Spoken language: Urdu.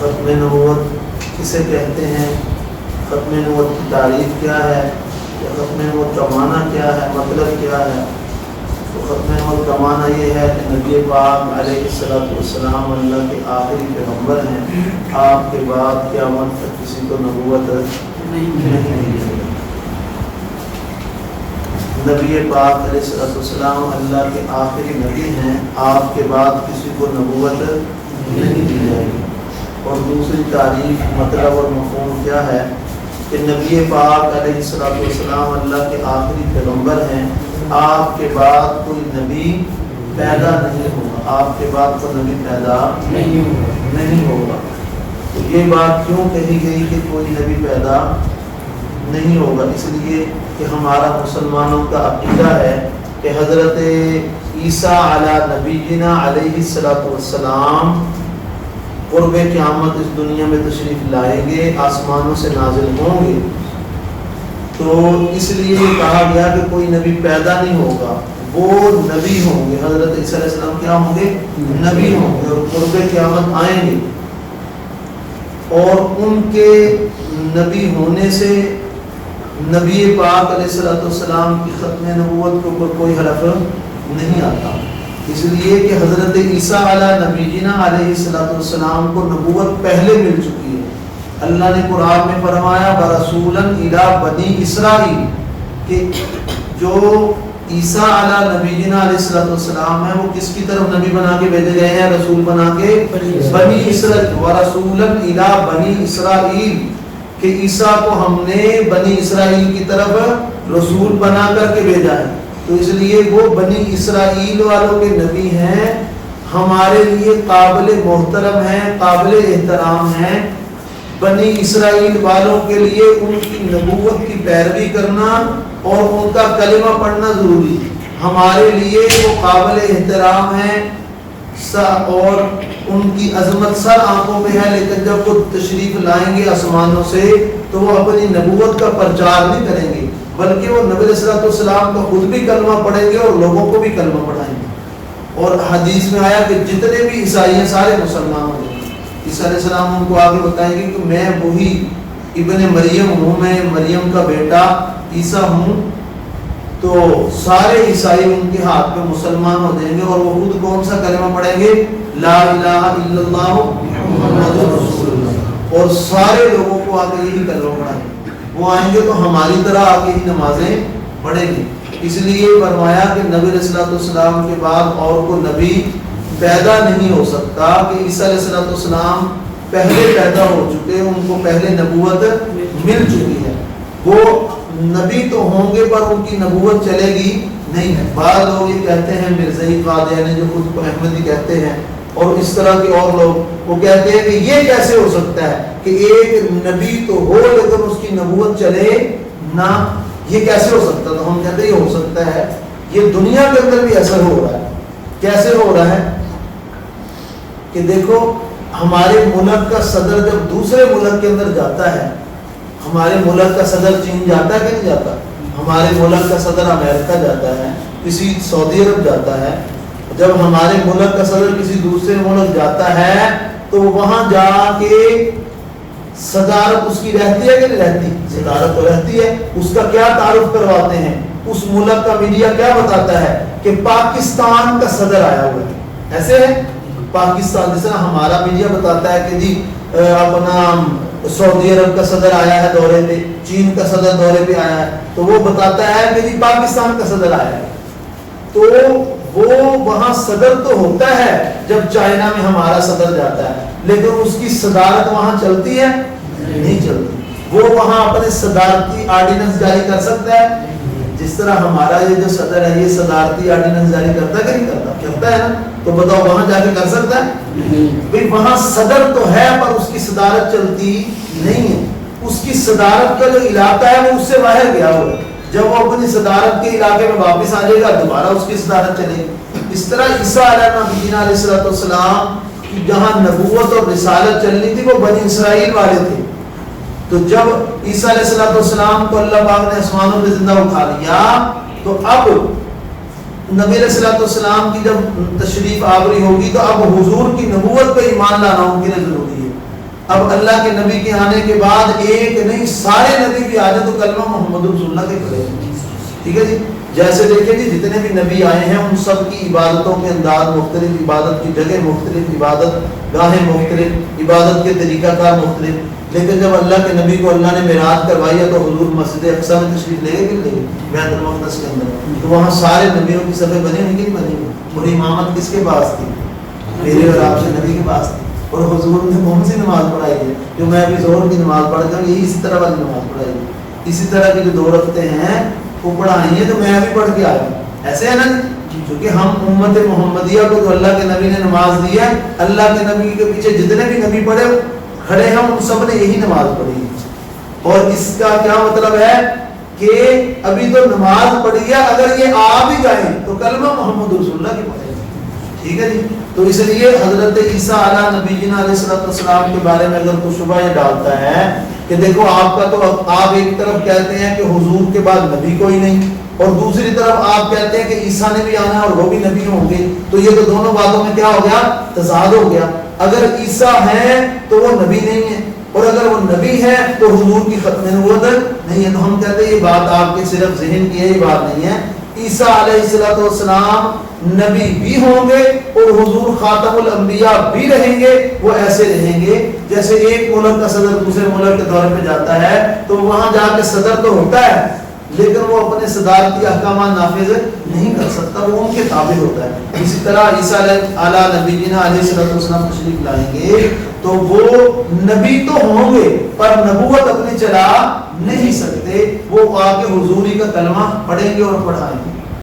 ختم نبوت کسے کہتے ہیں، ختم نبوت کی تعریف کیا ہے، یا ختم نبوت کا معنی کیا ہے، مطلب کیا ہے؟ تو ختم نبوت کا معنی یہ ہے کہ نبی پاک علیہ السلام اللہ کے آخری پیغمبر ہیں، آپ کے بعد قیامت تک کسی کو نبوت نہیں ملے گی۔ نبی پاک علیہ السلام اللہ کے آخری نبی ہیں، آپ کے بعد کسی کو نبوت نہیں دی جائے گی۔ اور دوسری تعریف مطلب اور مفہوم کیا ہے کہ نبی پاک علیہ السلام اللہ کے آخری پیغمبر ہیں، آپ کے بعد کوئی نبی پیدا نہیں ہوگا، آپ کے بعد کوئی نبی پیدا نہیں ہوگا۔ تو یہ بات کیوں کہی گئی کہ کوئی نبی پیدا نہیں ہوگا؟ اس لیے کہ ہمارا مسلمانوں کا عقیدہ ہے کہ حضرت عیسیٰ علی نبینا علیہ السلام قرب قیامت اس دنیا میں تشریف لائیں گے، آسمانوں سے نازل ہوں گے۔ تو اس لیے کہا گیا کہ کوئی نبی پیدا نہیں ہوگا، وہ نبی ہوں گے، حضرت عیسیٰ علیہ السلام کیا ہوں گے؟ نبی ہوں گے، اور قرب قیامت آئیں گے، اور ان کے نبی ہونے سے نبی پاک علیہ السلام کی ختم نبوت کے اوپر کوئی حرف نہیں آتا، اس لیے کہ حضرت عیسیٰ علی نبینا علیہ السلام کو نبوت پہلے مل چکی ہے۔ اللہ نے قرآن میں فرمایا برسولا الی بنی اسرائیل، کہ جو عیسیٰ علی نبینا علیہ السلام ہے وہ کس کی طرف نبی بنا کے بھیجے گئے ہیں؟ رسول بنا کے بنی اسرائیل، ورسولا الی بنی اسرائیل، کہ عیسیٰ کو ہم نے بنی اسرائیل کی طرف رسول بنا کر کے بھیجا ہے۔ تو اس لیے وہ بنی اسرائیل والوں کے نبی ہیں، ہمارے لیے قابل محترم ہیں، قابل احترام ہیں۔ بنی اسرائیل والوں کے لیے ان کی نبوت کی پیروی کرنا اور ان کا کلمہ پڑھنا ضروری ہے، ہمارے لیے وہ قابل احترام ہیں اور ان کی عظمت سر آنکھوں میں ہے، لیکن جب وہ تشریف لائیں گے آسمانوں سے تو وہ اپنی نبوت کا پرچار نہیں کریں گے، بلکہ وہ نبی علیہ السلام کا خود بھی کلمہ پڑھیں گے اور لوگوں کو بھی کلمہ پڑھائیں گے۔ اور حدیث میں آیا کہ جتنے بھی عیسائی ہیں سارے مسلمان ہوں گے۔ عیسیٰ علیہ السلام ان کو آگے بتائیں گے کہ میں وہی ابن مریم ہوں، میں مریم کا بیٹا عیسیٰ ہوں۔ تو سارے عیسائی ان کے ہاتھ میں مسلمان ہو جائیں گے، اور وہ خود کون سا کلمہ پڑھیں گے؟ لا الہ الا اللہ محمد رسول اللہ، اور سارے لوگوں کو آگے یہی کلمہ پڑھائیں گے۔ وہ آئیں گے تو ہماری طرح آگے ہی نمازیں پڑھیں گے۔ اس لیے فرمایا کہ نبی علیہ السلام کے بعد اور کوئی نبی پیدا نہیں ہو سکتا، کہ عیسیٰ علیہ السلام پہلے پیدا ہو چکے، ان کو پہلے نبوت مل چکی ہے۔ وہ نبی تو ہوں گے پر ان کی نبوت چلے گی نہیں ہے۔ بعض لوگ یہ کہتے ہیں، مرزائی قادیانی جو خود کو احمدی کہتے ہیں، اور اس طرح کے اور لوگ، وہ کہتے ہیں کہ یہ کیسے ہو سکتا ہے کہ ایک نبی تو ہو لیکن اس کی نبوت چلے نہ، یہ کیسے ہو سکتا ہے؟ تو ہم کہتے ہیں یہ ہو سکتا ہے، یہ دنیا کے اندر بھی اثر ہو رہا ہے۔ کیسے ہو رہا ہے کہ دیکھو، ہمارے ملک کا صدر جب دوسرے ملک کے اندر جاتا ہے، ہمارے ملک کا صدر چین جاتا ہے کہ نہیں جاتا؟ ہمارے ملک کا صدر امریکہ جاتا ہے، کسی سعودی عرب جاتا ہے۔ جب ہمارے ملک کا صدر کسی دوسرے ملک جاتا ہے تو وہاں جا کے صدارت اس کی رہتی ہے کہ نہیں رہتی؟ صدارت تو رہتی ہے۔ اس کا کیا تعارف کرواتے ہیں؟ اس ملک کا میڈیا کیا بتاتا ہے کہ پاکستان کا صدر آیا ہوا ہے، ایسے ہے پاکستان، جس طرح ہمارا میڈیا بتاتا ہے کہ جی اپنا سعودی عرب کا صدر آیا ہے دورے پہ، چین کا صدر دورے پہ آیا ہے، تو وہ بتاتا ہے کہ جی پاکستان کا صدر آیا ہے۔ تو وہ وہاں صدر تو ہوتا ہے جب چائنا میں ہمارا صدر جاتا ہے، لیکن اس کی صدارت وہاں چلتی ہے؟ نہیں چلتی۔ وہ وہاں اپنے صدارتی آرڈیننس جاری کر سکتا ہے؟ جس طرح ہمارا یہ جو صدر ہے یہ صدارتی آرڈیننس جاری کرتا ہے کہ نہیں کرتا؟ کرتا ہے نا۔ تو بتاؤ وہاں جا کے کر سکتا ہے؟ بھئی وہاں صدر تو ہے پر اس کی صدارت چلتی نہیں ہے۔ اس کی صدارت کا جو علاقہ ہے وہ اس سے باہر گیا ہوا ہے، جب وہ اپنی صدارت کے علاقے میں واپس آ جائے گا دوبارہ اس کی صدارت چلے گی۔ اس طرح عیسیٰ علیہ نبینا علیہ السلام کی جہاں نبوت اور رسالت چلنی تھی وہ بنی اسرائیل والے تھے، تو جب عیسیٰ علیہ السلام کو اللہ پاک نے آسمانوں میں زندہ اٹھا لیا تو اب نبی علیہ السلام کی جب تشریف آوری ہوگی تو اب حضور کی نبوت پہ ایمان لانا ان کے لیے ضروری ہے۔ اب اللہ کے نبی کے آنے کے بعد ایک نہیں سارے نبی بھی آ جائیں تو کلمہ محمد رسول اللہ کے پڑھے. ٹھیک ہے جی. جیسے دیکھیں جی جتنے بھی نبی آئے ہیں ان سب کی عبادتوں کے انداز مختلف, عبادت کی جگہ مختلف, عبادت گاہیں مختلف, عبادت کے طریقہ کار مختلف. لیکن جب اللہ کے نبی کو اللہ نے معراج کروائی ہے تو حضور مسجد اقصی میں تشریف لے گئے کہ لے گئے بیت المقدس کے اندر, تو وہاں سارے نبیوں کی صفیں بنی ہوئی کہ نہیں بنی ہوئی. اور امامت کس کے پاس تھی؟ میرے اور آپ سے نبی کے پاس تھی. اور حضور نے کون سی نماز پڑھائی ہے جو میں ابھی ظہر کی نماز پڑھتا ہوں, یہی اسی طرح والی نماز پڑھائی ہے. اسی طرح کی جو 2 رکعتیں ہیں وہ پڑھائی ہیں تو میں ابھی پڑھ کے آیا ہوں. ایسے ہے نا, کیونکہ ہم امت محمدیہ کو تو اللہ کے نبی نے نماز دی ہے, اللہ کے نبی کے پیچھے جتنے بھی نبی پڑھے کھڑے ہیں ان سب نے یہی نماز پڑھی. اور اس کا کیا مطلب ہے کہ ابھی تو نماز پڑھی ہے, اگر یہ آپ بھی گائیں تو کلمہ محمد رسول اللہ کی پڑھیں. ٹھیک ہے جی. تو اس لیے حضرت عیسیٰ علیہ نبینا علیہ السلام کے بارے میں اگر کوئی شبہ یہ ڈالتا ہے کہ دیکھو آپ کا تو آپ ایک طرف کہتے ہیں کہ حضور کے بعد نبی کوئی نہیں, اور دوسری طرف آپ کہتے ہیں کہ عیسیٰ نے بھی آنا ہے اور وہ بھی نبی ہوں گے, تو یہ تو دونوں باتوں میں کیا ہو گیا, تضاد ہو گیا. اگر عیسیٰ ہیں تو وہ نبی نہیں ہے, اور اگر وہ نبی ہے تو حضور کی ختم نبوت نہیں ہے. تو ہم کہتے ہیں یہ بات آپ کے صرف ذہن کی ہے, یہ بات نہیں ہے. عیسیٰ علیہ السلام نبی بھی ہوں گے اور حضور خاتم الانبیاء بھی رہیں گے. وہ ایسے رہیں گے جیسے ایک ملک کا صدر دوسرے ملک کے دورے پہ جاتا ہے تو وہاں جا کے صدر تو ہوتا ہے لیکن وہ اپنے صدارتی احکامات نافذ نہیں کر سکتا, وہ ان کے تابع ہوتا ہے. اسی طرح عیسیٰ علیہ نبینا علیہ السلام تشریف لائیں گے تو وہ نبی تو ہوں گے پر نبوت اپنی چلا نہیں سکتے, وہ آ کے حضوری کا کلمہ پڑھیں گے اور پڑھائیں گے.